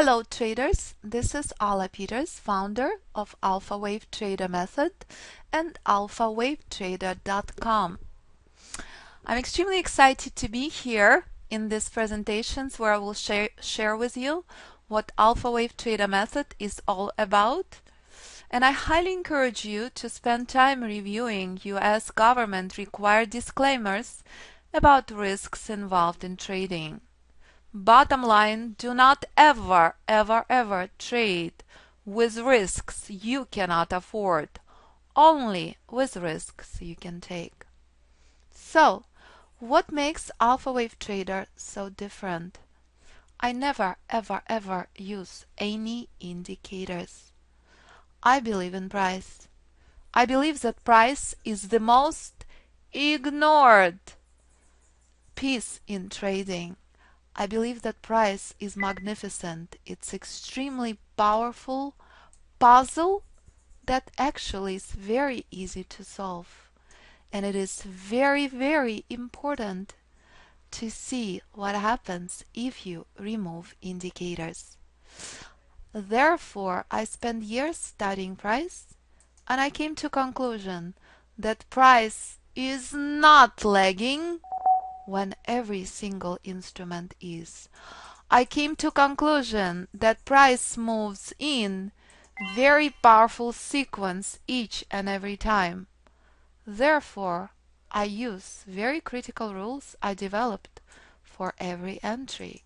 Hello traders, this is Ala Peters, founder of Alpha Wave Trader Method and alphawavetrader.com. I'm extremely excited to be here in these presentations where I will share with you what Alpha Wave Trader Method is all about. And I highly encourage you to spend time reviewing US government required disclaimers about risks involved in trading. Bottom line, do not ever trade with risks you cannot afford, only with risks you can take. So, what makes Alpha Wave Trader so different? I never ever use any indicators. I believe in price. I believe that price is the most ignored piece in trading. I believe that price is magnificent. It's extremely powerful puzzle that actually is very easy to solve. And it is very important to see what happens if you remove indicators. Therefore, I spent years studying price and I came to conclusion that price is not lagging when every single instrument is. I came to conclusion that price moves in very powerful sequence each and every time. Therefore, I use very critical rules I developed for every entry.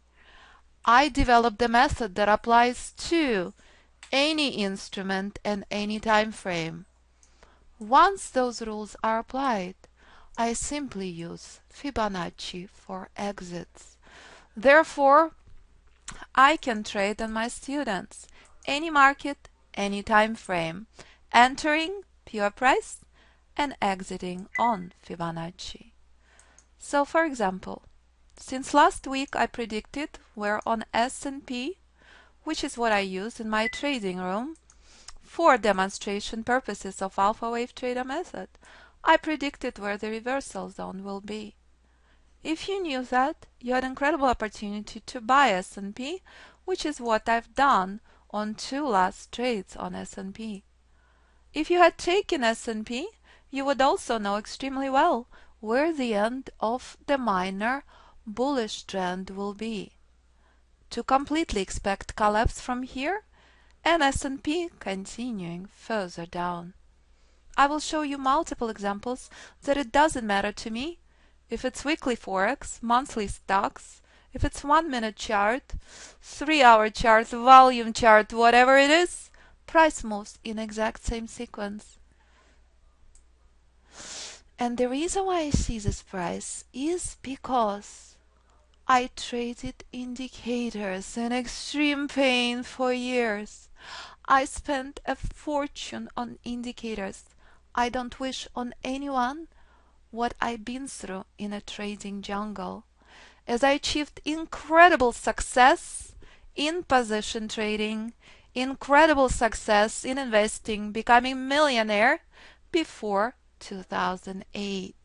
I developed a method that applies to any instrument and any time frame. Once those rules are applied, I simply use Fibonacci for exits. Therefore, I can trade on my students any market, any time frame, entering pure price and exiting on Fibonacci. So for example, since last week I predicted we're on S&P, which is what I use in my trading room for demonstration purposes of Alpha Wave Trader Method. I predicted where the reversal zone will be. If you knew that, you had an incredible opportunity to buy S&P, which is what I've done on 2 last trades on S&P. If you had taken S&P, you would also know extremely well where the end of the minor bullish trend will be. To completely expect collapse from here and S&P continuing further down. I will show you multiple examples that it doesn't matter to me if it's weekly forex, monthly stocks, if it's 1-minute chart, 3-hour chart, volume chart, whatever it is, price moves in exact same sequence. And the reason why I see this price is because I traded indicators in extreme pain for years. I spent a fortune on indicators. I don't wish on anyone what I've been through in a trading jungle, as I achieved incredible success in position trading, incredible success in investing, becoming a millionaire before 2008.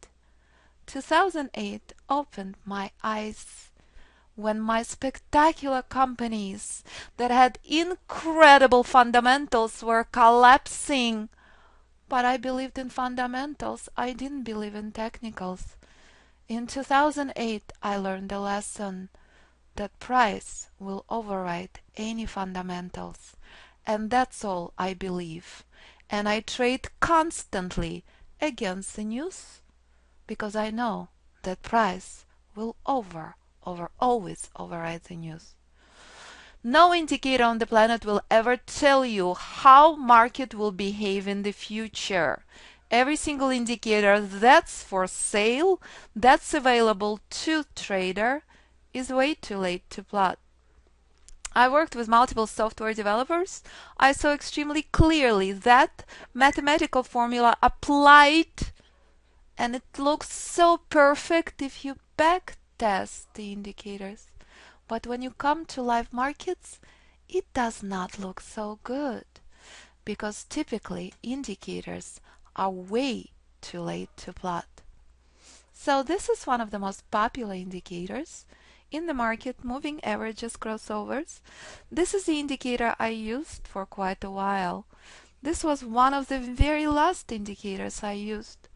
2008 opened my eyes when my spectacular companies that had incredible fundamentals were collapsing. But I believed in fundamentals, I didn't believe in technicals. In 2008 I learned a lesson that price will override any fundamentals. And that's all I believe. And I trade constantly against the news because I know that price will always override the news. No indicator on the planet will ever tell you how market will behave in the future. Every single indicator that's for sale, that's available to trader, is way too late to plot. I worked with multiple software developers. I saw extremely clearly that mathematical formula applied, and it looks so perfect if you backtest the indicators. But when you come to live markets, it does not look so good, because typically indicators are way too late to plot. So this is one of the most popular indicators. in the market, moving averages, crossovers. This is the indicator I used for quite a while. This was one of the very last indicators I used.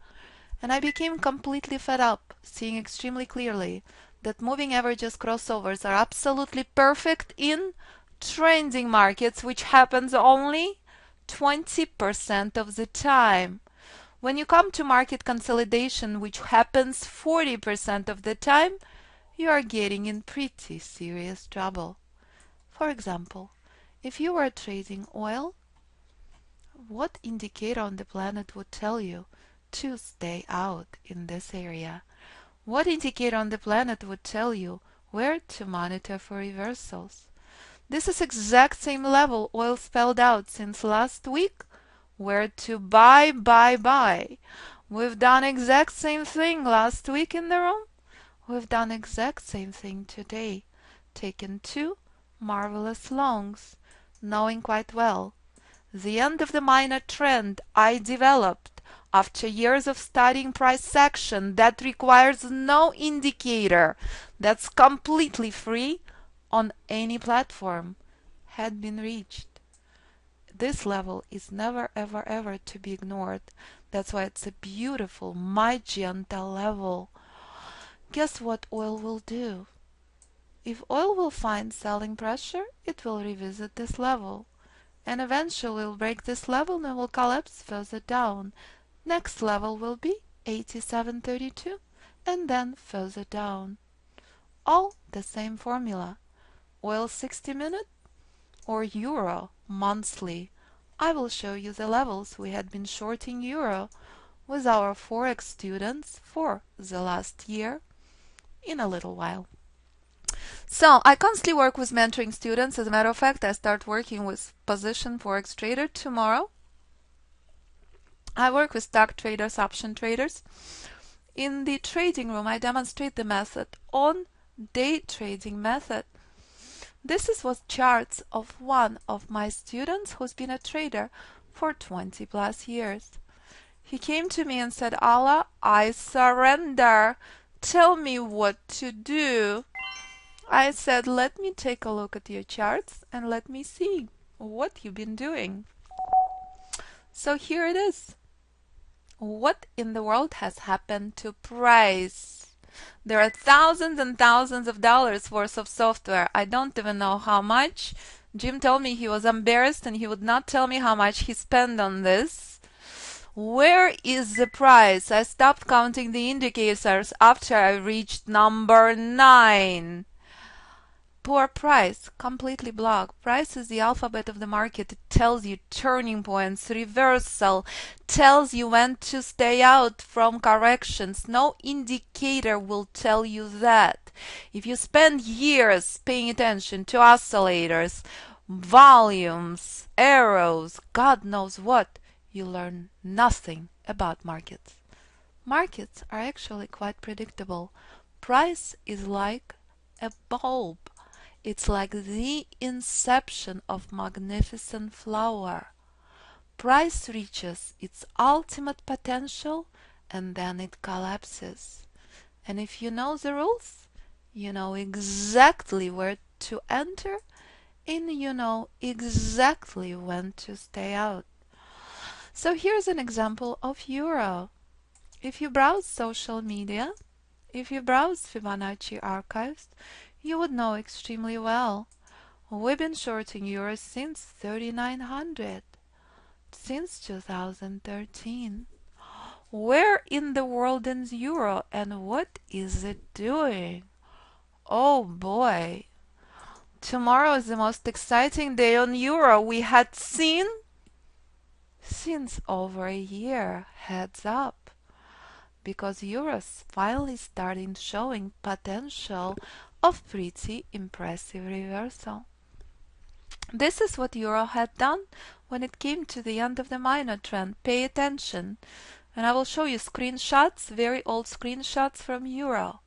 And I became completely fed up, seeing extremely clearly that moving averages, crossovers are absolutely perfect in trending markets, which happens only 20% of the time. When you come to market consolidation, which happens 40% of the time, you are getting in pretty serious trouble. For example, if you were trading oil, what indicator on the planet would tell you to stay out in this area? What indicator on the planet would tell you where to monitor for reversals? This is exact same level oil spelled out since last week, where to buy, buy, buy. We've done exact same thing last week in the room. We've done exact same thing today, taken two marvelous longs, knowing quite well the end of the minor trend I developed after years of studying price action that requires no indicator, that's completely free on any platform, had been reached. This level is never ever ever to be ignored. That's why it's a beautiful magenta level. Guess what oil will do? If oil will find selling pressure, it will revisit this level. And eventually will break this level and will collapse further down. Next level will be 87.32 and then further down. All the same formula. Oil 60-minute or euro monthly. I will show you the levels we had been shorting euro with our forex students for the last year in a little while. So I constantly work with mentoring students. As a matter of fact, I start working with position forex trader tomorrow. I work with stock traders, option traders. In the trading room, I demonstrate the method on day trading method. This is what charts of one of my students who's been a trader for 20 plus years. He came to me and said, Allah, I surrender. Tell me what to do. I said, let me take a look at your charts and let me see what you've been doing. So here it is. What in the world has happened to price? There are thousands and thousands of dollars worth of software. I don't even know how much. Jim told me he was embarrassed and he would not tell me how much he spent on this. Where is the price? I stopped counting the indicators after I reached number 9. Poor price, completely blocked. Price is the alphabet of the market. It tells you turning points, reversal, tells you when to stay out from corrections. No indicator will tell you that. If you spend years paying attention to oscillators, volumes, arrows, God knows what, you learn nothing about markets. Markets are actually quite predictable. Price is like a bulb. It's like the inception of magnificent flower. Price reaches its ultimate potential and then it collapses. And if you know the rules, you know exactly where to enter and you know exactly when to stay out. So here's an example of euro. If you browse social media, if you browse Fibonacci archives, you would know extremely well. We've been shorting euro since 3900, since 2013. Where in the world is euro and what is it doing? Oh boy, tomorrow is the most exciting day on euro we had seen since over a year. Heads up. Because euro's finally starting showing potential of pretty impressive reversal. This is what euro had done when it came to the end of the minor trend. Pay attention. And I will show you screenshots, very old screenshots from euro.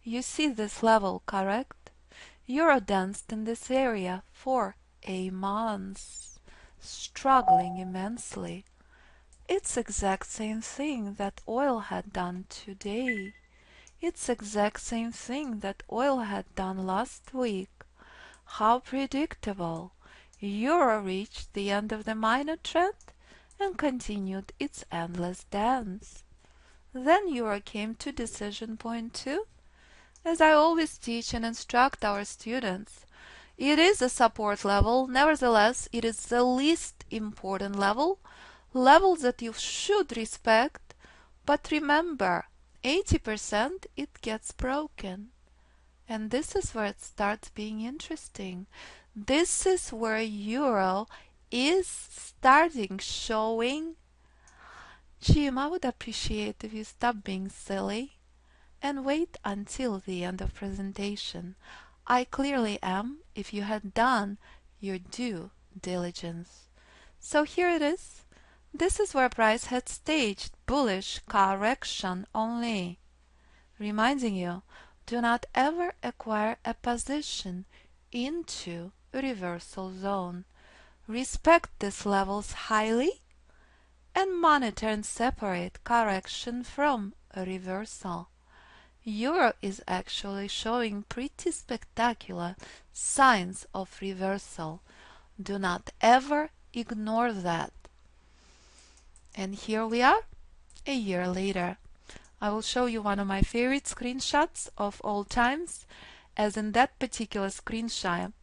You see this level, correct? Euro danced in this area for a month, struggling immensely. It's exact same thing that oil had done today. It's exact same thing that oil had done last week. How predictable. Euro reached the end of the minor trend and continued its endless dance. Then Euro came to decision point 2. As I always teach and instruct our students, it is a support level, nevertheless it is the least important level that you should respect, but remember, 80% it gets broken. And this is where it starts being interesting. This is where Euro is starting showing. Jim, I would appreciate if you stop being silly and wait until the end of presentation. I clearly am if you had done your due diligence. So here it is. This is where price had staged bullish correction only. Reminding you, do not ever acquire a position into a reversal zone. Respect these levels highly and monitor and separate correction from a reversal. Euro is actually showing pretty spectacular signs of reversal. Do not ever ignore that. And here we are, a year later. I will show you one of my favorite screenshots of all times, as in that particular screenshot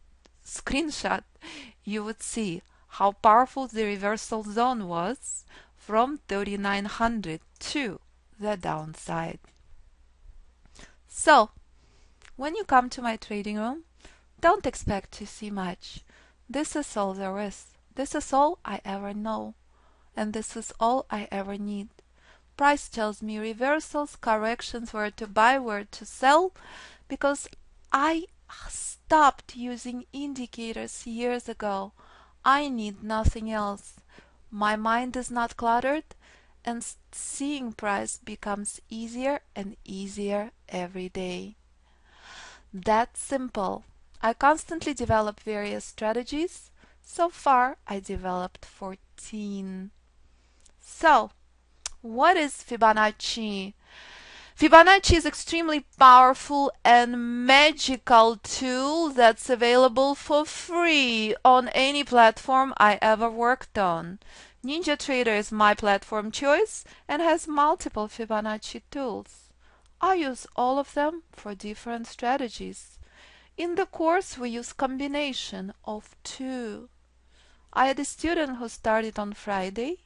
you would see how powerful the reversal zone was from 3900 to the downside. So, when you come to my trading room, don't expect to see much. This is all there is. This is all I ever know. And this is all I ever need. Price tells me reversals, corrections, where to buy, where to sell, because I stopped using indicators years ago. I need nothing else. My mind is not cluttered, and seeing price becomes easier and easier every day. That's simple. I constantly develop various strategies. So far, I developed 14. So, what is Fibonacci? Fibonacci is extremely powerful and magical tool that's available for free on any platform I ever worked on. NinjaTrader is my platform choice and has multiple Fibonacci tools. I use all of them for different strategies. In the course we use combination of 2. I had a student who started on Friday.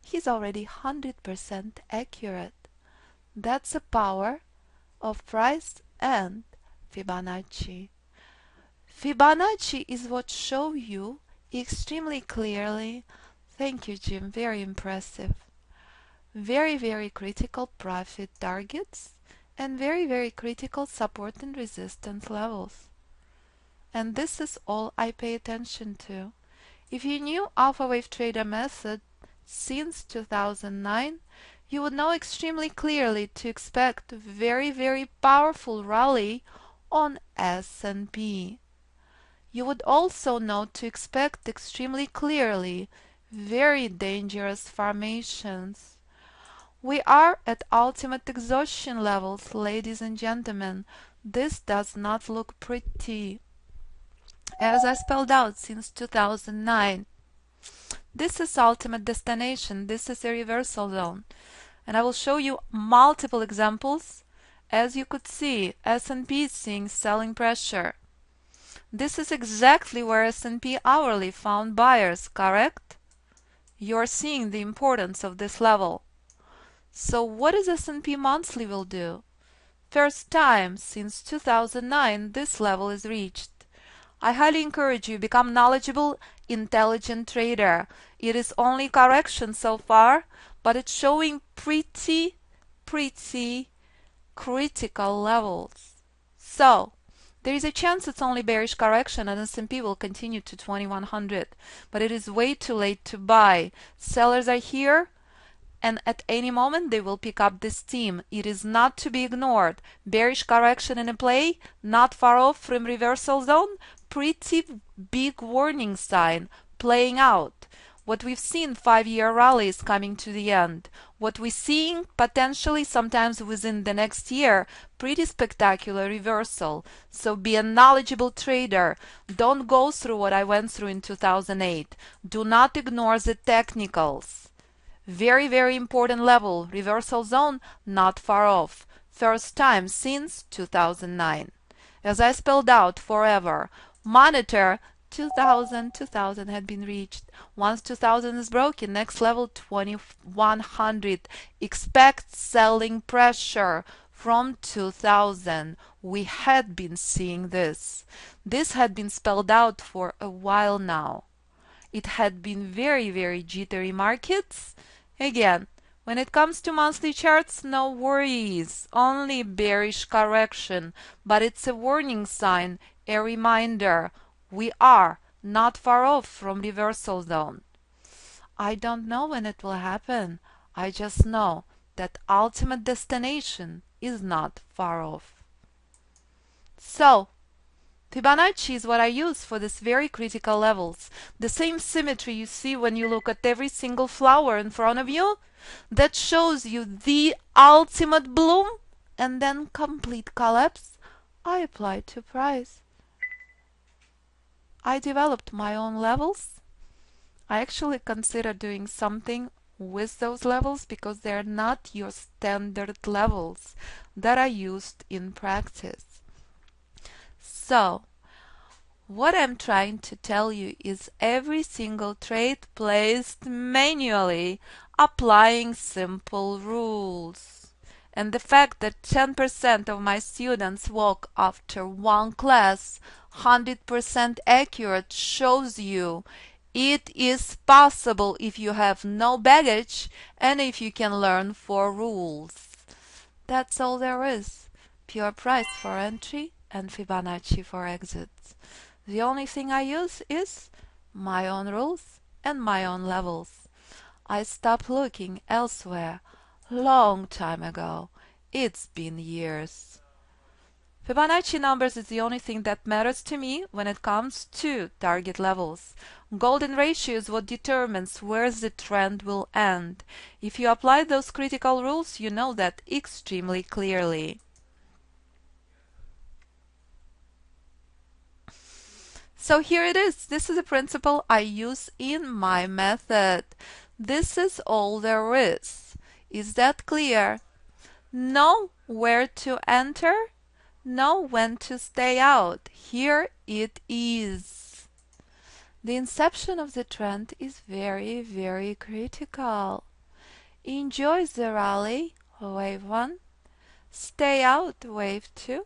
He's already 100% accurate. That's the power of price and Fibonacci. Fibonacci is what shows you extremely clearly. Thank you, Jim. Very impressive. Very, very critical profit targets and very, very critical support and resistance levels. And this is all I pay attention to. If you knew Alpha Wave Trader method since 2009, you would know extremely clearly to expect very, very powerful rally on S&P. You would also know to expect extremely clearly very dangerous formations. We are at ultimate exhaustion levels, ladies and gentlemen. This does not look pretty. As I spelled out since 2009. This is ultimate destination. This is a reversal zone. And I will show you multiple examples. As you could see, S&P is seeing selling pressure. This is exactly where S&P hourly found buyers, correct? You're seeing the importance of this level. So what is S&P monthly will do? First time since 2009 this level is reached. I highly encourage you become knowledgeable, intelligent trader. It is only correction so far, but it's showing pretty critical levels. So, there is a chance it's only bearish correction and S&P will continue to 2100, but it is way too late to buy. Sellers are here, and at any moment they will pick up this steam. It is not to be ignored. Bearish correction in a play, not far off from reversal zone, pretty big warning sign playing out. What we've seen 5-year rallies coming to the end. What we're seeing potentially sometimes within the next year, pretty spectacular reversal. So be a knowledgeable trader. Don't go through what I went through in 2008. Do not ignore the technicals. Very, very important level. Reversal zone not far off. First time since 2009. As I spelled out, forever. Monitor 2000 had been reached. Once 2000 is broken, next level 2100. Expect selling pressure from 2000. We had been seeing this. This had been spelled out for a while now. It had been very, very jittery markets. Again, when it comes to monthly charts, no worries, only bearish correction, but it's a warning sign, a reminder. We are not far off from reversal zone. I don't know when it will happen. I just know that ultimate destination is not far off. So, Fibonacci is what I use for these very critical levels. The same symmetry you see when you look at every single flower in front of you, that shows you the ultimate bloom and then complete collapse, I apply to price. I developed my own levels. I actually consider doing something with those levels because they're not your standard levels that are used in practice. So, what I'm trying to tell you is every single trade placed manually, applying simple rules. And the fact that 10% of my students walk after one class 100% accurate shows you it is possible if you have no baggage and if you can learn 4 rules. That's all there is. Pure price for entry and Fibonacci for exits. The only thing I use is my own rules and my own levels. I stopped looking elsewhere long time ago. It's been years. Fibonacci numbers is the only thing that matters to me when it comes to target levels. Golden ratio is what determines where the trend will end. If you apply those critical rules, you know that extremely clearly. So here it is. This is a principle I use in my method. This is all there is. Is that clear? Know where to enter, know when to stay out. Here it is. The inception of the trend is very, very critical. Enjoy the rally, wave 1. Stay out, wave 2.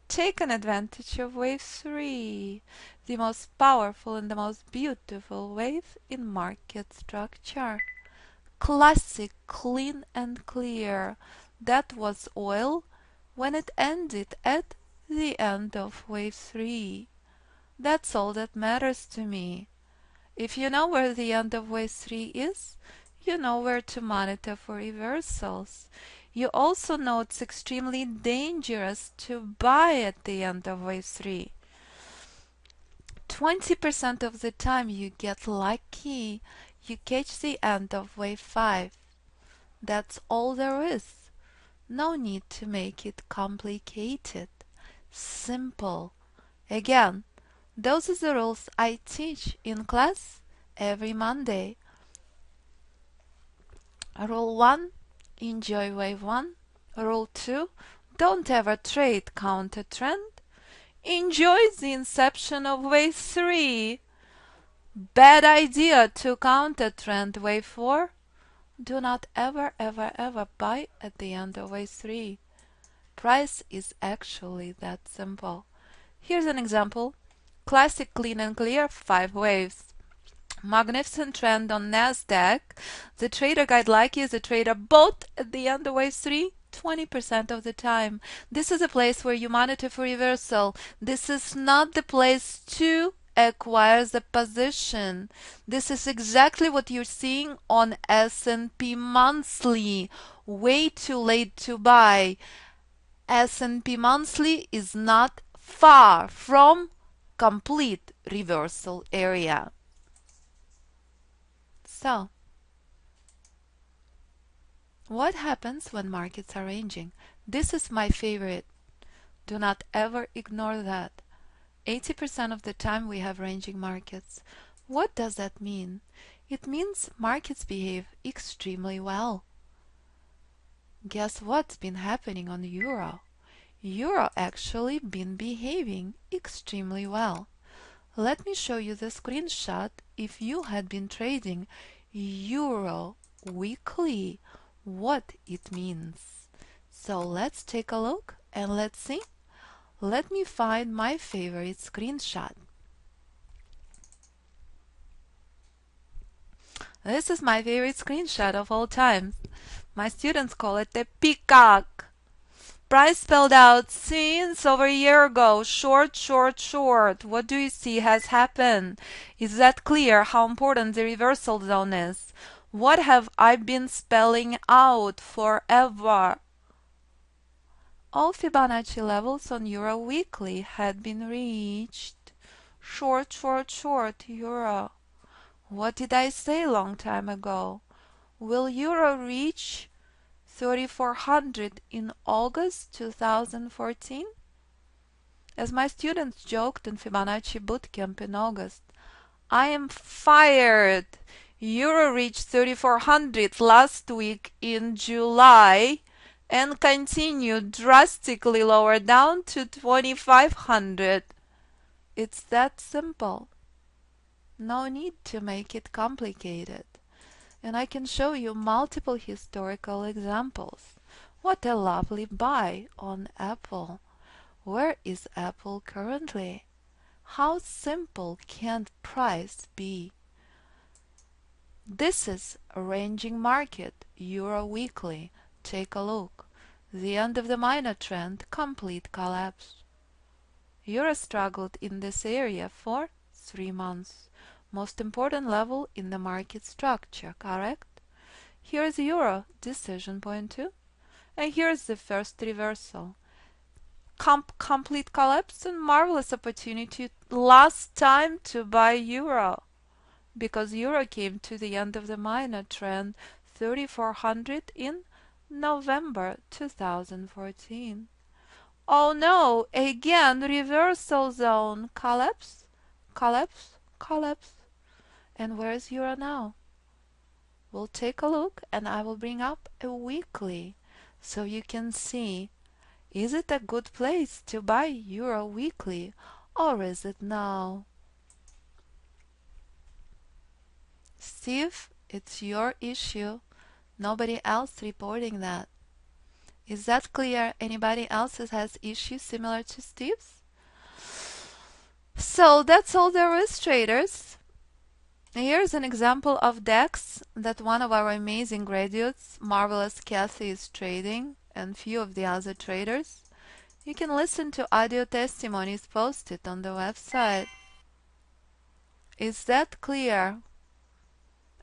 Take an advantage of wave 3, the most powerful and the most beautiful wave in market structure. Classic, clean and clear. That was oil when it ended at the end of wave 3. That's all that matters to me. If you know where the end of wave 3 is, you know where to monitor for reversals. You also know it's extremely dangerous to buy at the end of wave 3. 20% of the time you get lucky, you catch the end of wave 5. That's all there is. No need to make it complicated. Simple. Again, those are the rules I teach in class every Monday. Rule 1. Enjoy wave 1. Rule 2. Don't ever trade counter trend. Enjoy the inception of wave 3. Bad idea to counter trend wave 4. Do not ever buy at the end of wave 3. Price is actually that simple. Here's an example. Classic clean and clear 5 waves. Magnificent trend on Nasdaq. The trader got lucky as the trader bought at the end of wave 3 20% of the time. This is a place where you monitor for reversal. This is not the place to acquire the position. This is exactly what you're seeing on S&P monthly. Way too late to buy. S&P monthly is not far from complete reversal area. So, what happens when markets are ranging? This is my favorite. Do not ever ignore that. 80% of the time we have ranging markets. What does that mean? It means markets behave extremely well. Guess what's been happening on Euro? Euro actually been behaving extremely well. Let me show you the screenshot if you had been trading Euro weekly, what it means. So let's take a look and let's see. Let me find my favorite screenshot. This is my favorite screenshot of all time. My students call it the peacock. Price spelled out since over a year ago. Short, short, short. What do you see has happened? Is that clear how important the reversal zone is? What have I been spelling out forever? All Fibonacci levels on Euro weekly had been reached. Short, short, short, Euro. What did I say a long time ago? Will Euro reach 3,400 in August 2014? As my students joked in Fibonacci Bootcamp in August, I am fired! Euro reached 3,400 last week in July and continued drastically lower down to 2,500. It's that simple. No need to make it complicated. And I can show you multiple historical examples. What a lovely buy on Apple. Where is Apple currently? How simple can price be? This is a ranging market, Euro weekly. Take a look. The end of the minor trend, complete collapse. Euro struggled in this area for 3 months. Most important level in the market structure, correct? Here's Euro, decision point 2. And here's the first reversal. Complete collapse and marvelous opportunity last time to buy Euro. Because Euro came to the end of the minor trend 3,400 in November 2014. Oh no, again reversal zone, collapse, collapse, collapse. And where's Euro now? We'll take a look and I will bring up a weekly so you can see, is it a good place to buy Euro weekly or is it no? Steve, it's your issue. Nobody else reporting that. Is that clear? Anybody else has issues similar to Steve's? So that's all there is, traders. Here's an example of DEX that one of our amazing graduates, Marvelous Kathy, is trading, and few of the other traders. You can listen to audio testimonies posted on the website. Is that clear?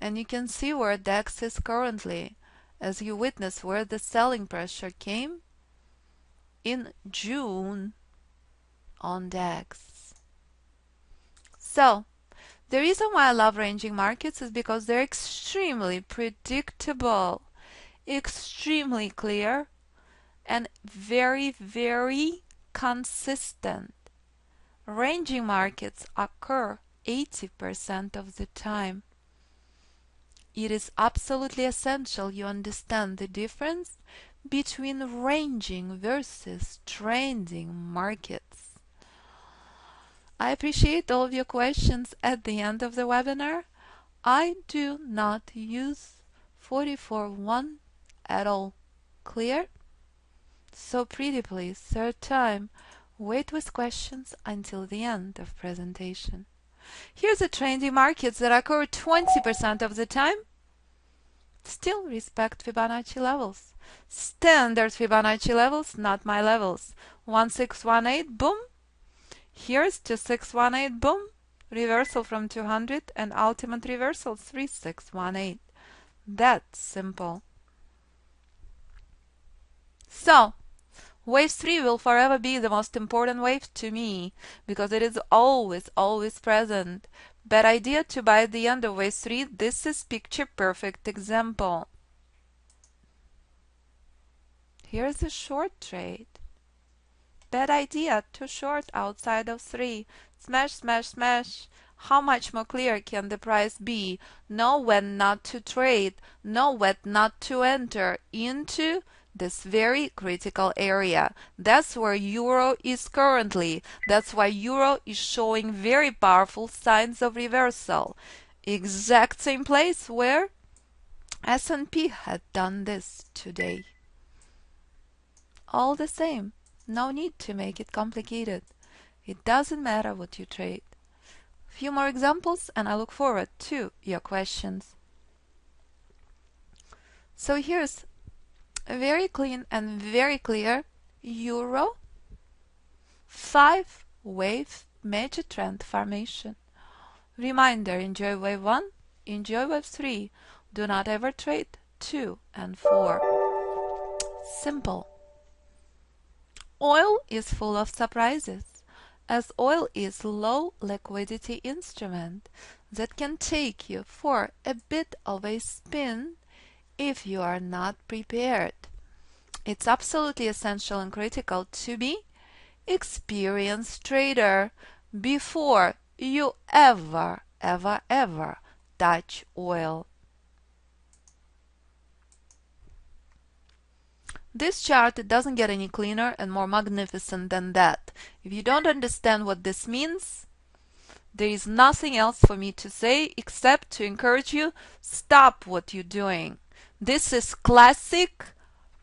And you can see where DEX is currently, as you witness where the selling pressure came in June on DEX. So, the reason why I love ranging markets is because they're extremely predictable, extremely clear, and very, very consistent. Ranging markets occur 80% of the time. It is absolutely essential you understand the difference between ranging versus trending markets. I appreciate all of your questions at the end of the webinar. I do not use 44.1 at all. Clear? So pretty please, third time, wait with questions until the end of presentation. Here's the trending markets that occur 20% of the time. Still respect Fibonacci levels. Standard Fibonacci levels, not my levels. 1618, boom. Here's 2618, boom. Reversal from 200 and ultimate reversal 3618. That's simple. So, wave 3 will forever be the most important wave to me because it is always, always present. Bad idea to buy at the end of wave 3. This is picture perfect example. Here's a short trade. Bad idea to short outside of 3. Smash, smash, smash. How much more clear can the price be? Know when not to trade. Know when not to enter into this very critical area. That's where euro is currently. That's why euro is showing very powerful signs of reversal. Exact same place where S&P had done this today. All the same. No need to make it complicated. It doesn't matter what you trade. Few more examples and I look forward to your questions. So here's a very clean and very clear euro 5-wave major trend formation. Reminder, enjoy wave 1, enjoy wave 3. Do not ever trade 2 and 4. Simple. Oil is full of surprises, as oil is low liquidity instrument that can take you for a bit of a spin if you are not prepared. It's absolutely essential and critical to be experienced trader before you ever touch oil. This chart doesn't get any cleaner and more magnificent than that. If you don't understand what this means, there is nothing else for me to say except to encourage you, stop what you're doing. This is classic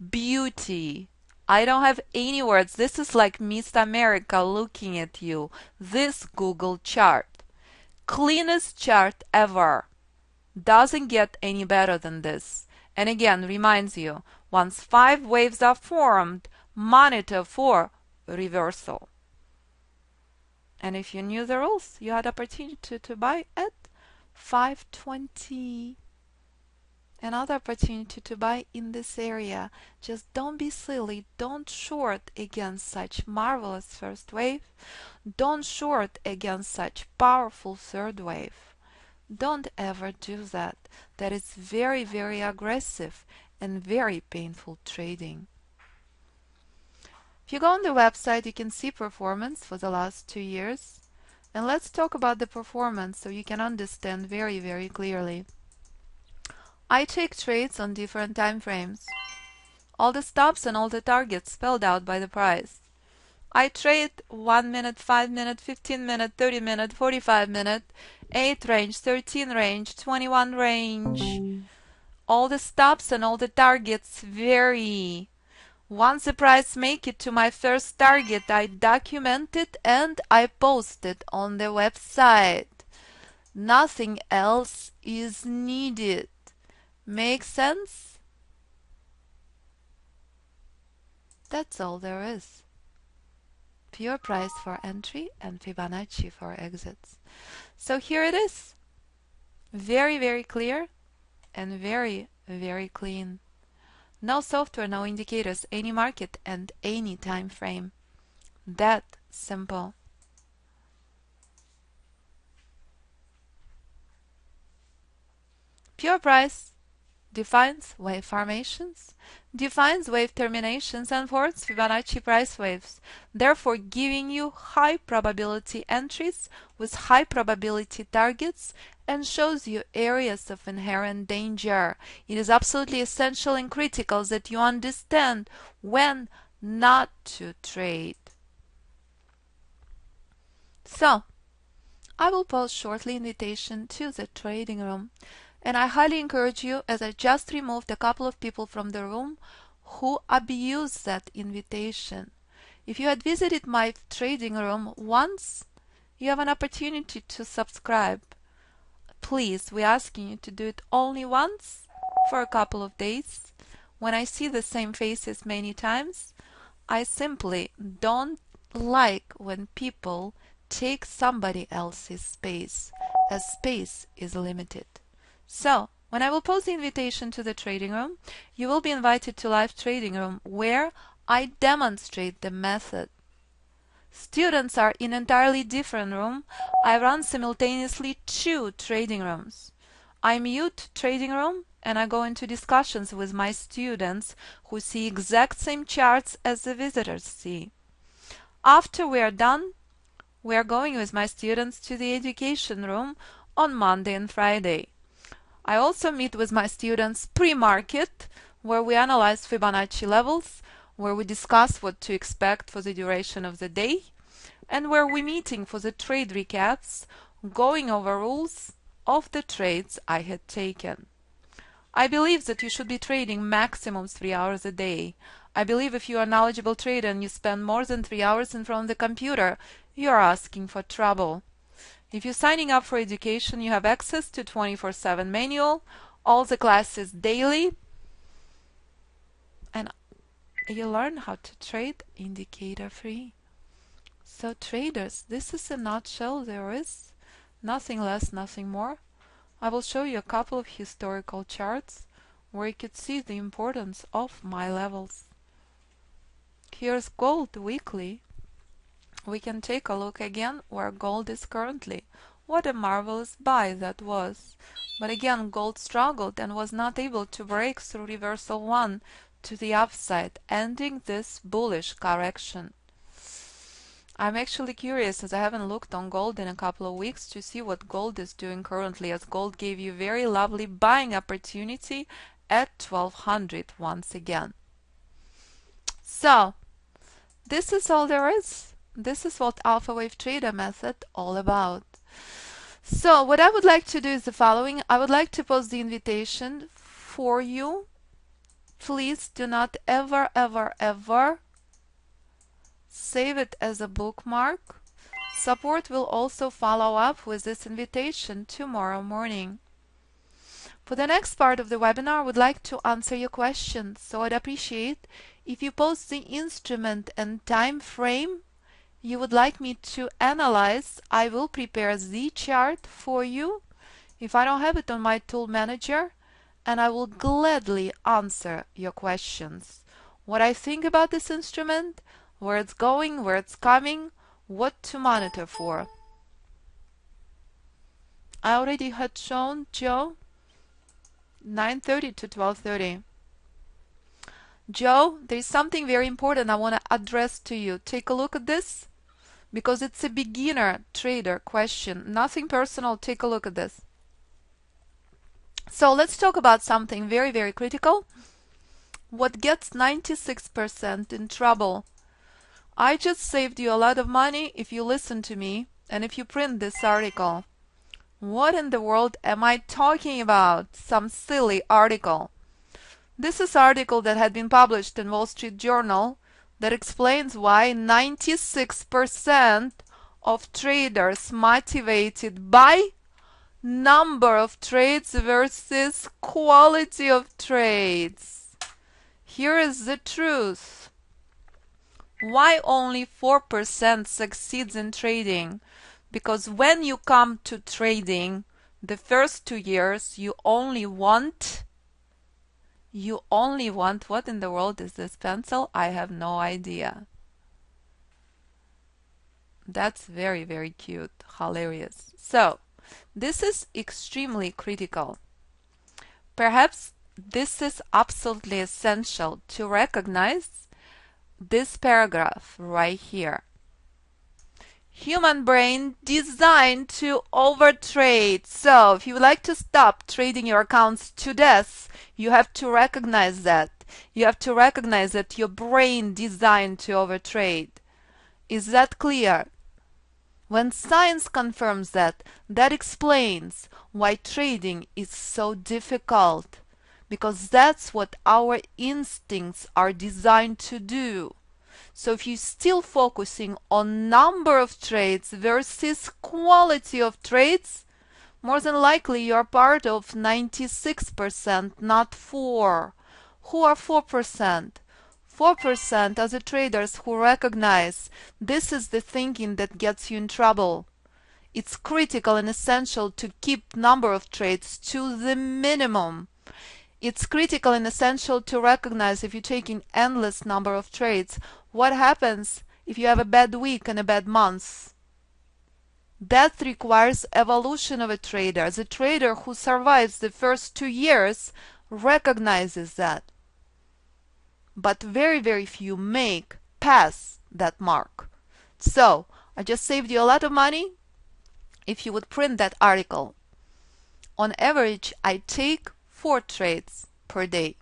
beauty. I don't have any words. This is like Miss America looking at you. This Google chart. Cleanest chart ever. Doesn't get any better than this. And again, reminds you, once 5 waves are formed, monitor for reversal. And if you knew the rules, you had opportunity to buy at 520. Another opportunity to buy in this area. Just don't be silly. Don't short against such marvelous first wave. Don't short against such powerful third wave. Don't ever do that. That is very, very aggressive and very painful trading. If you go on the website, you can see performance for the last 2 years. And let's talk about the performance so you can understand very, very clearly. I take trades on different time frames. All the stops and all the targets spelled out by the price. I trade 1 minute, 5 minute, 15 minute, 30 minute, 45 minute, 8 range, 13 range, 21 range. All the stops and all the targets vary. Once the price make it to my first target, I document it and I post it on the website. Nothing else is needed. Make sense? That's all there is. Pure price for entry and Fibonacci for exits. So here it is. Very, very clear and very, very clean. No software, no indicators, any market and any time frame. That simple. Pure price defines wave formations, defines wave terminations, and forms Fibonacci price waves, therefore giving you high probability entries with high probability targets and shows you areas of inherent danger. It is absolutely essential and critical that you understand when not to trade. So, I will post shortly invitation to the trading room. And I highly encourage you, as I just removed a couple of people from the room who abused that invitation. If you had visited my trading room once, you have an opportunity to subscribe. Please, we're asking you to do it only once for a couple of days. When I see the same faces many times, I simply don't like when people take somebody else's space, as space is limited. So, when I will post the invitation to the trading room, you will be invited to live trading room where I demonstrate the method. Students are in entirely different room. I run simultaneously 2 trading rooms. I mute trading room and I go into discussions with my students who see exact same charts as the visitors see. After we are done, we are going with my students to the education room on Monday and Friday. I also meet with my students pre-market, where we analyze Fibonacci levels, where we discuss what to expect for the duration of the day, and where we're meeting for the trade recaps, going over rules of the trades I had taken. I believe that you should be trading maximum 3 hours a day. I believe if you are a knowledgeable trader and you spend more than 3 hours in front of the computer, you are asking for trouble. If you're signing up for education, you have access to 24/7 manual, all the classes daily, and you learn how to trade indicator free. So traders, this is a nutshell. There is nothing less, nothing more. I will show you a couple of historical charts where you could see the importance of my levels. Here's gold weekly. We can take a look again where gold is currently. What a marvelous buy that was. But again, gold struggled and was not able to break through reversal 1 to the upside, ending this bullish correction. I'm actually curious, as I haven't looked on gold in a couple of weeks, to see what gold is doing currently, as gold gave you very lovely buying opportunity at 1200 once again. So, this is all there is. This is what Alpha Wave Trader method all about. So what I would like to do is the following. I would like to post the invitation for you. Please do not ever, ever, ever save it as a bookmark. Support will also follow up with this invitation tomorrow morning. For the next part of the webinar, I would like to answer your questions. So I'd appreciate if you post the instrument and time frame you would like me to analyze. I will prepare the chart for you if I don't have it on my tool manager, and I will gladly answer your questions. What I think about this instrument, where it's going, where it's coming, what to monitor for. I already had shown Joe 9:30 to 12:30. Joe, there's something very important I want to address to you. Take a look at this, because it's a beginner trader question. Nothing personal. Take a look at this. So let's talk about something very, very critical. What gets 96% in trouble? I just saved you a lot of money if you listen to me and if you print this article. What in the world am I talking about? Some silly article. This is an article that had been published in Wall Street Journal that explains why 96% of traders motivated by number of trades versus quality of trades. Here is the truth. Why only 4% succeeds in trading? Because when you come to trading, the first 2 years you only want, what in the world is this pencil? I have no idea. That's very, very cute, hilarious. So, this is extremely critical. Perhaps this is absolutely essential to recognize this paragraph right here. Human brain designed to overtrade. So if you would like to stop trading your accounts to death, you have to recognize that. You have to recognize that your brain designed to overtrade. Is that clear? When science confirms that, that explains why trading is so difficult. Because that's what our instincts are designed to do. So if you're still focusing on number of trades versus quality of trades, more than likely you're part of 96%, not 4%. Who are 4%? 4% are the traders who recognize this is the thinking that gets you in trouble. It's critical and essential to keep number of trades to the minimum. It's critical and essential to recognize if you're taking endless number of trades, what happens if you have a bad week and a bad month. That requires evolution of a trader. The trader who survives the first 2 years recognizes that. But very, very few make pass that mark. So, I just saved you a lot of money if you would print that article. On average, I take 4 trades per day.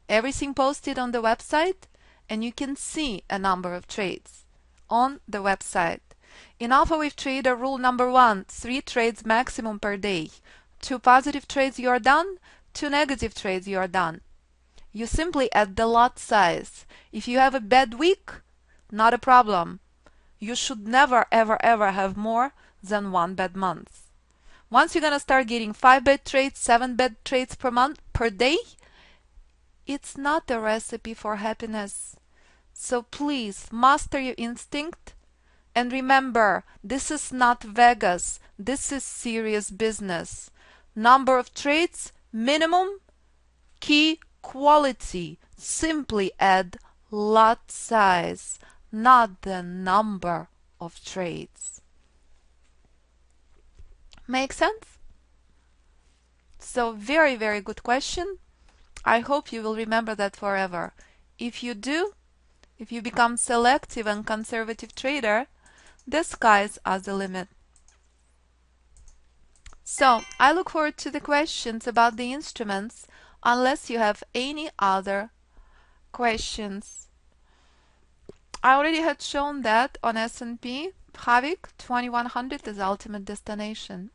Everything posted on the website, and you can see a number of trades on the website. In Alpha Wave Trader, rule number 1, 3 trades maximum per day. 2 positive trades, you are done. 2 negative trades, you are done. You simply add the lot size. If you have a bad week, not a problem. You should never ever ever have more than 1 bad month. Once you're gonna start getting 5 bad trades, 7 bad trades per month, per day, it's not a recipe for happiness. So please master your instinct, and remember, this is not Vegas. This is serious business. Number of trades, minimum. Key, quality. Simply add lot size, not the number of trades. Make sense? So very, very good question. I hope you will remember that forever. If you do, if you become selective and conservative trader, the skies are the limit. So I look forward to the questions about the instruments, unless you have any other questions. I already had shown that on S&P, Havik 2100 is ultimate destination.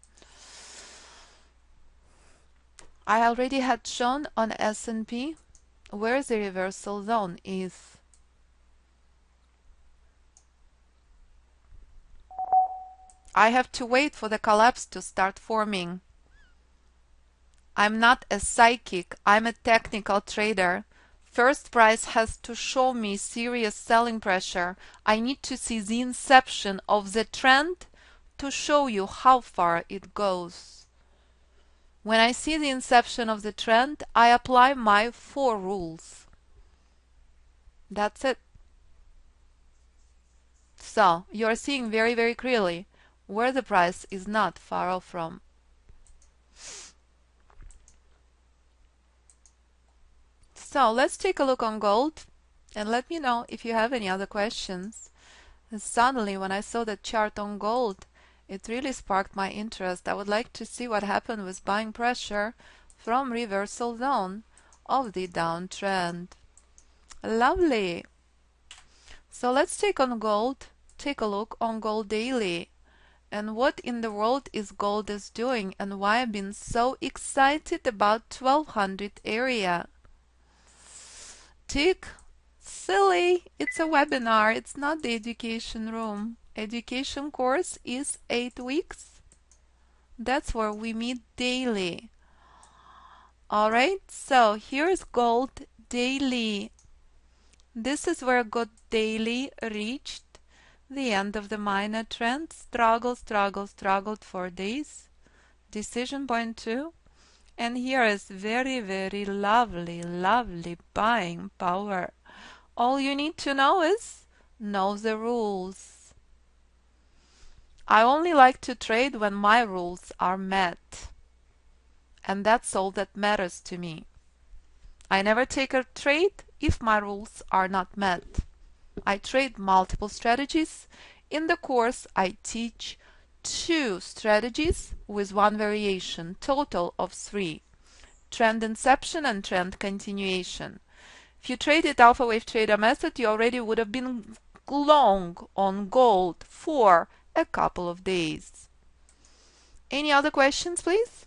I already had shown on S&P where the reversal zone is. I have to wait for the collapse to start forming. I'm not a psychic, I'm a technical trader. First, price has to show me serious selling pressure. I need to see the inception of the trend to show you how far it goes. When I see the inception of the trend, I apply my 4 rules. That's it. So, you are seeing very, very clearly where the price is not far off from. So let's take a look on gold, and let me know if you have any other questions. And suddenly when I saw that chart on gold, it really sparked my interest. I would like to see what happened with buying pressure from reversal zone of the downtrend. Lovely. So let's take a look on gold daily. And what in the world is gold is doing, and why I've been so excited about 1200 area. Tick, silly, it's a webinar, it's not the education room. Education course is 8 weeks. That's where we meet daily. Alright, so here's gold daily. This is where gold daily reached the end of the minor trend. Struggled for days. Decision point 2. And here is very, very lovely buying power. All you need to know is know the rules. I only like to trade when my rules are met. And that's all that matters to me. I never take a trade if my rules are not met. I trade multiple strategies. In the course, I teach 2 strategies with 1 variation, total of 3. Trend inception and trend continuation. If you traded Alpha Wave Trader method, you already would have been long on gold for a couple of days. Any other questions, please?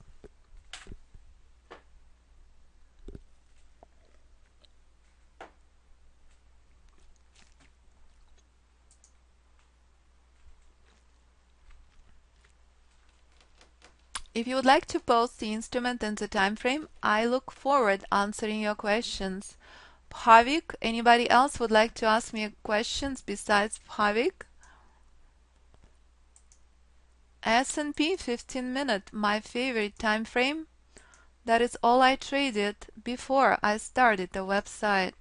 If you would like to post the instrument and the time frame, I look forward answering your questions. Havik, anybody else would like to ask me questions besides Havik? S&P 15 minute, my favorite time frame. That is all I traded before I started the website.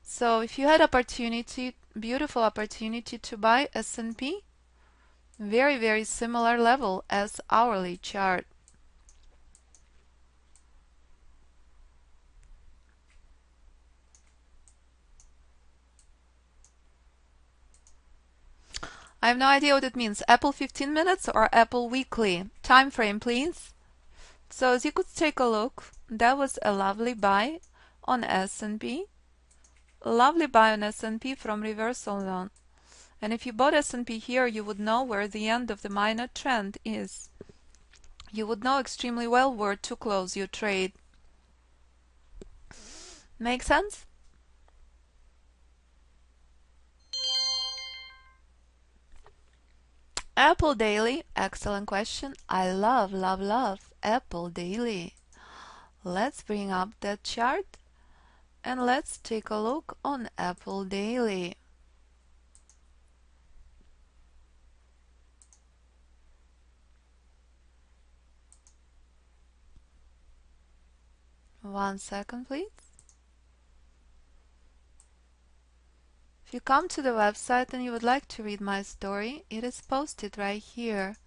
So if you had opportunity, beautiful opportunity to buy S&P. Very, very similar level as hourly chart. I have no idea what it means. Apple 15 minutes or Apple weekly? Time frame, please. So as you could take a look, that was a lovely buy on S&P. Lovely buy on S&P from reversal zone. And if you bought S&P here, you would know where the end of the minor trend is. You would know extremely well where to close your trade. Make sense? Apple Daily, excellent question. I love Apple Daily. Let's bring up that chart and let's take a look on Apple Daily. One second, please. If you come to the website and you would like to read my story, it is posted right here.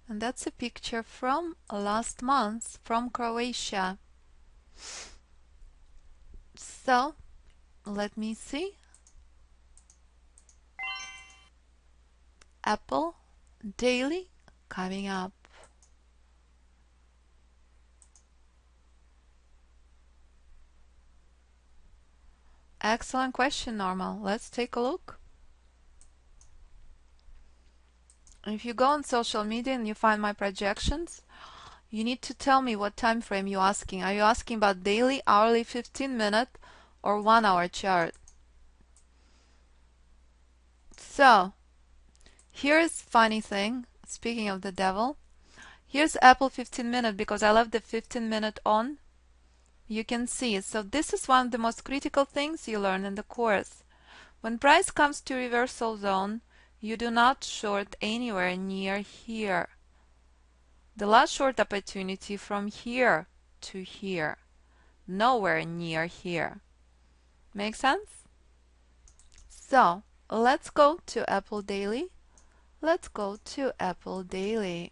And that's a picture from last month from Croatia. So, let me see. Apple Daily coming up. Excellent question, Normal. Let's take a look. If you go on social media and you find my projections, you need to tell me what time frame you're asking. Are you asking about daily, hourly, 15-minute, or 1-hour chart? So, here's funny thing. Speaking of the devil, here's Apple 15-minute because I left the 15-minute on. You can see. So this is one of the most critical things you learn in the course. When price comes to reversal zone, you do not short anywhere near here. The last short opportunity from here to here, nowhere near here. Make sense? So let's go to Apple Daily. Let's go to Apple Daily.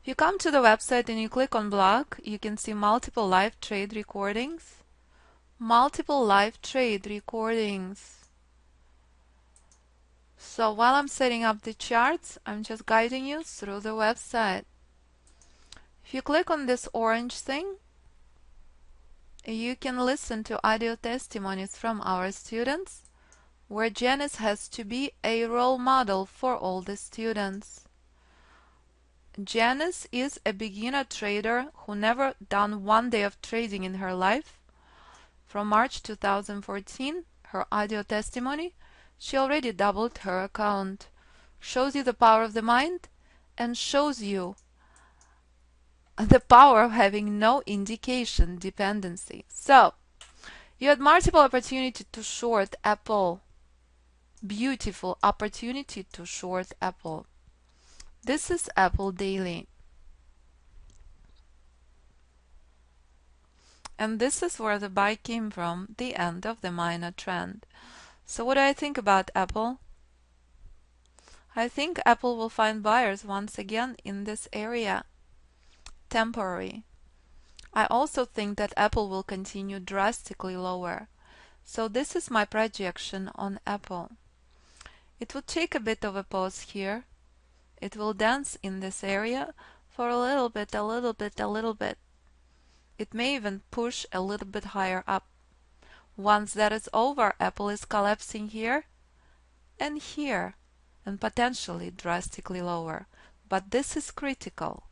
If you come to the website and you click on blog, you can see multiple live trade recordings. Multiple live trade recordings. So while I'm setting up the charts, I'm just guiding you through the website. If you click on this orange thing, you can listen to audio testimonies from our students, where Janice has to be a role model for all the students. Janice is a beginner trader who never done one day of trading in her life. From March 2014, her audio testimony, she already doubled her account. Shows you the power of the mind and shows you the power of having no indication dependency. So, you had multiple opportunity to short Apple. Beautiful opportunity to short Apple. This is Apple Daily. And this is where the buy came from, the end of the minor trend. So what do I think about Apple? I think Apple will find buyers once again in this area. Temporary. I also think that Apple will continue drastically lower. So this is my projection on Apple. It will take a bit of a pause here. It will dance in this area for a little bit, a little bit, a little bit. It may even push a little bit higher up. Once that is over, Apple is collapsing here and here, and potentially drastically lower. But this is critical,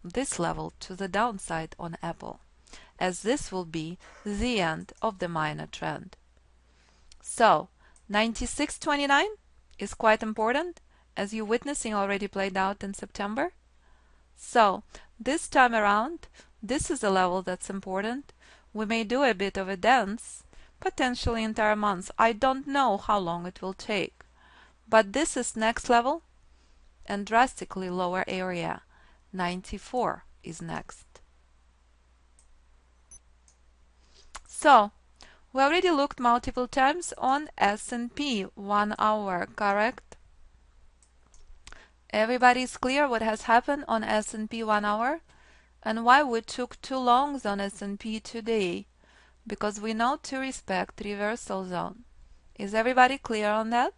this level to the downside on Apple, as this will be the end of the minor trend. So 96.29 is quite important, as you're witnessing already played out in September. So this time around, this is a level that's important. We may do a bit of a dance, potentially entire months. I don't know how long it will take. But this is next level and drastically lower area. 94 is next. So We already looked multiple times on S&P 1 hour, correct? Everybody is clear what has happened on S&P 1 hour and why we took two longs on S&P today? Because we know to respect reversal zone. Is everybody clear on that?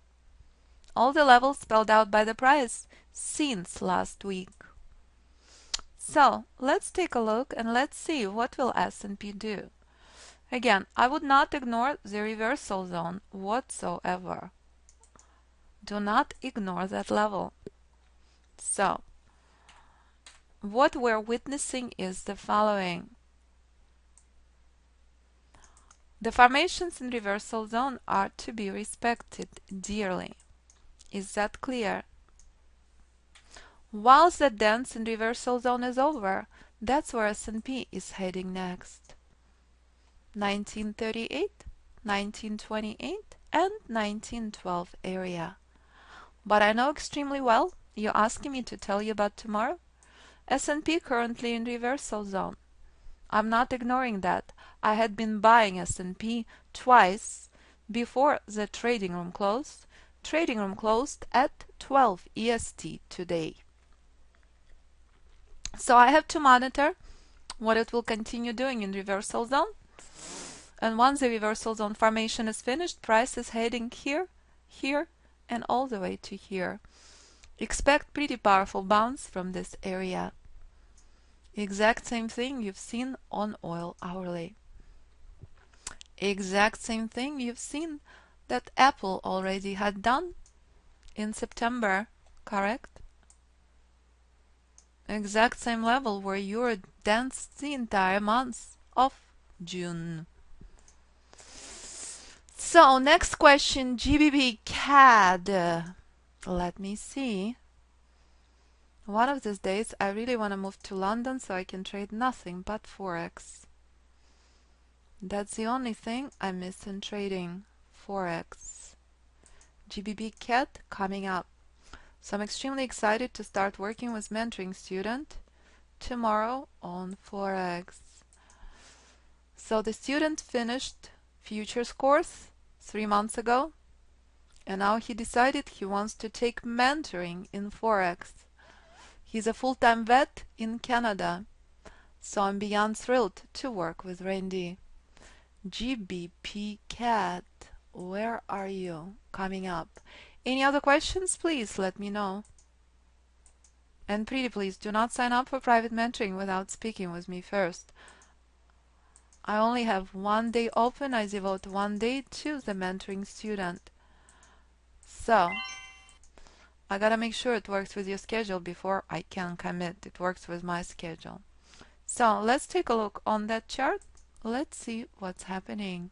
All the levels spelled out by the price since last week. So let's take a look and let's see what will S&P do. Again, I would not ignore the reversal zone whatsoever. Do not ignore that level. So what we're witnessing is the following. The formations in reversal zone are to be respected dearly. Is that clear? Whilst the dance in reversal zone is over, that's where S&P is heading next. 1938, 1928 and 1912 area. But I know extremely well, you're asking me to tell you about tomorrow. S&P currently in reversal zone. I'm not ignoring that. I had been buying S&P twice before the trading room closed. Trading room closed at 12 EST today. So I have to monitor what it will continue doing in reversal zone. And once the reversal zone formation is finished, price is heading here, here, and all the way to here. Expect pretty powerful bounce from this area. Exact same thing you've seen on oil hourly. Exact same thing you've seen that Apple already had done in September, correct? Exact same level where Euro danced the entire month of June. So next question, GBP CAD. Let me see. One of these days I really want to move to London so I can trade nothing but Forex. That's the only thing I miss in trading, Forex. GBP CAD coming up. So I'm extremely excited to start working with mentoring student tomorrow on Forex. So the student finished futures course 3 months ago, and now he decided he wants to take mentoring in Forex. He's a full-time vet in Canada, so I'm beyond thrilled to work with Randy. GBP CAD, where are you? Coming up. Any other questions? Please let me know. And pretty please do not sign up for private mentoring without speaking with me first. I only have 1 day open. I devote 1 day to the mentoring student. So I gotta make sure it works with your schedule before I can commit. It works with my schedule. So let's take a look on that chart. Let's see what's happening.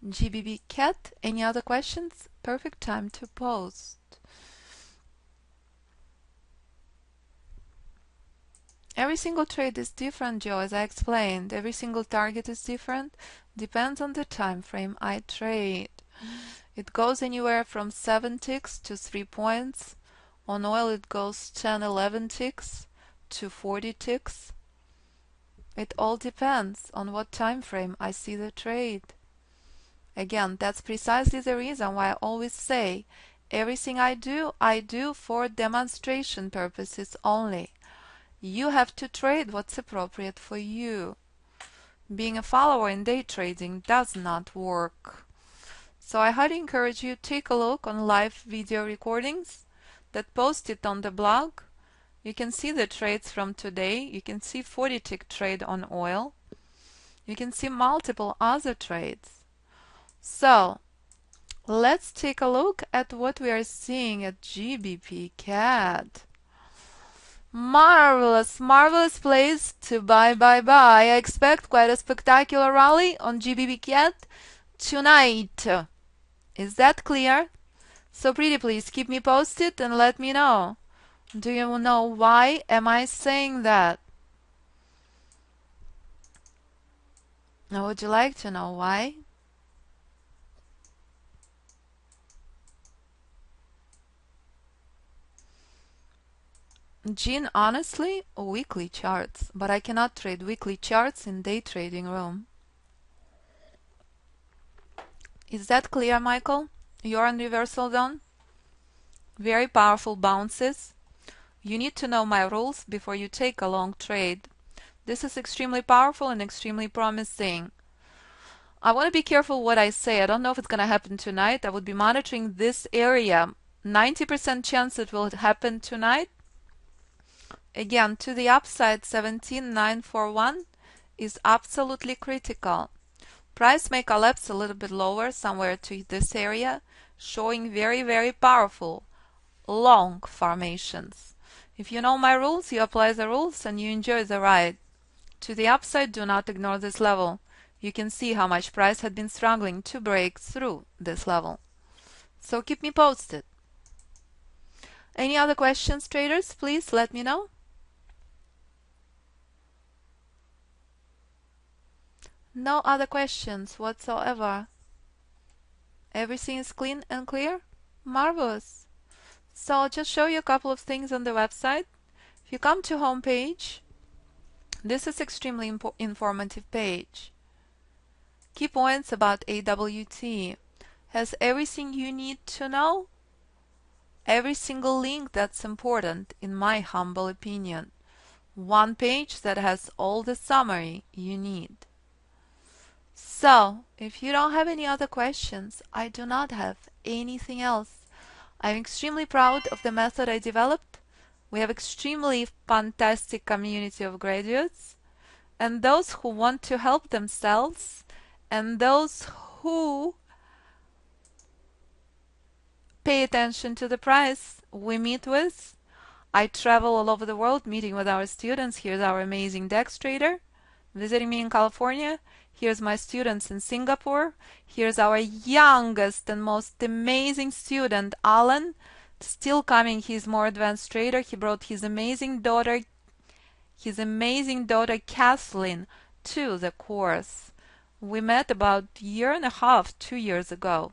GBP CAD, any other questions? Perfect time to post. Every single trade is different, Joe, as I explained. Every single target is different. Depends on the time frame I trade. It goes anywhere from 7 ticks to 3 points. On oil it goes 10, 11 ticks to 40 ticks. It all depends on what time frame I see the trade. Again, that's precisely the reason why I always say everything I do for demonstration purposes only. You have to trade what's appropriate for you. Being a follower in day trading does not work. So I highly encourage you to take a look on live video recordings that posted on the blog. You can see the trades from today. You can see 40 tick trade on oil. You can see multiple other trades. So let's take a look at what we are seeing at GBP CAD. Marvelous, marvelous place to buy. I expect quite a spectacular rally on GBP CAD tonight. Is that clear? So pretty please keep me posted and let me know. Do you know why am I saying that? Now would you like to know why? Jean, honestly, weekly charts, but I cannot trade weekly charts in day trading room. Is that clear, Michael? You're in reversal zone. Very powerful bounces. You need to know my rules before you take a long trade. This is extremely powerful and extremely promising. I want to be careful what I say. I don't know if it's going to happen tonight. I would be monitoring this area. 90% chance it will happen tonight. Again, to the upside, 17,941 is absolutely critical. Price may collapse a little bit lower, somewhere to this area, showing very, very powerful long formations. If you know my rules, you apply the rules and you enjoy the ride. To the upside, do not ignore this level. You can see how much price had been struggling to break through this level. So keep me posted. Any other questions, traders? Please let me know. No other questions whatsoever. Everything is clean and clear? Marvelous. So I'll just show you a couple of things on the website. If you come to home page, this is extremely informative page. Key points about AWT. Has everything you need to know. Every single link that's important, in my humble opinion. One page that has all the summary you need. So, if you don't have any other questions, I do not have anything else. I'm extremely proud of the method I developed. We have extremely fantastic community of graduates, and those who want to help themselves, and those who pay attention to the price we meet with. I travel all over the world meeting with our students. Here's our amazing DEX trader visiting me in California. Here's my students in Singapore. Here's our youngest and most amazing student, Alan, still coming. He's more advanced trader. He brought his amazing daughter Kathleen to the course. We met about a year and a half, 2 years ago.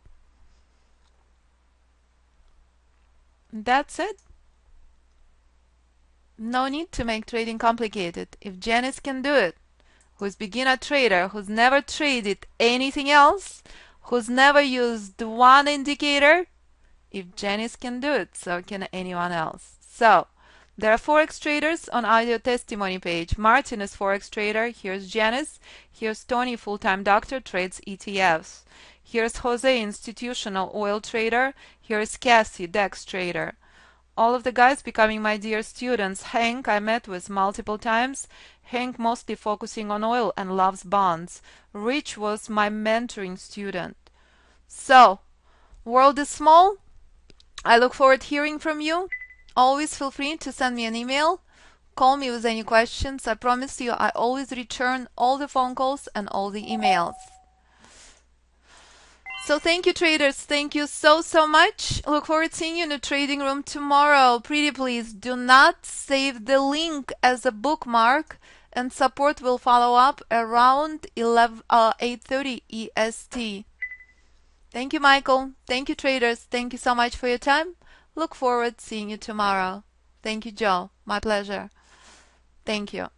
That's it. No need to make trading complicated. If Janice can do it, who's beginner trader, who's never traded anything else, who's never used one indicator, if Janice can do it, so can anyone else. So, there are Forex traders on audio testimony page. Martin is Forex trader. Here's Janice. Here's Tony, full-time doctor, trades ETFs. Here's Jose, institutional oil trader. Here's Cassie, DEX trader. All of the guys becoming my dear students. Hank I met with multiple times. Hank mostly focusing on oil and loves bonds. Rich was my mentoring student. So, world is small. I look forward to hearing from you. Always feel free to send me an email. Call me with any questions. I promise you I always return all the phone calls and all the emails. So thank you, traders. Thank you so much. Look forward to seeing you in the trading room tomorrow. Pretty please do not save the link as a bookmark, and support will follow up around 8:30 EST. Thank you, Michael. Thank you, traders. Thank you so much for your time. Look forward to seeing you tomorrow. Thank you, Joe. My pleasure. Thank you.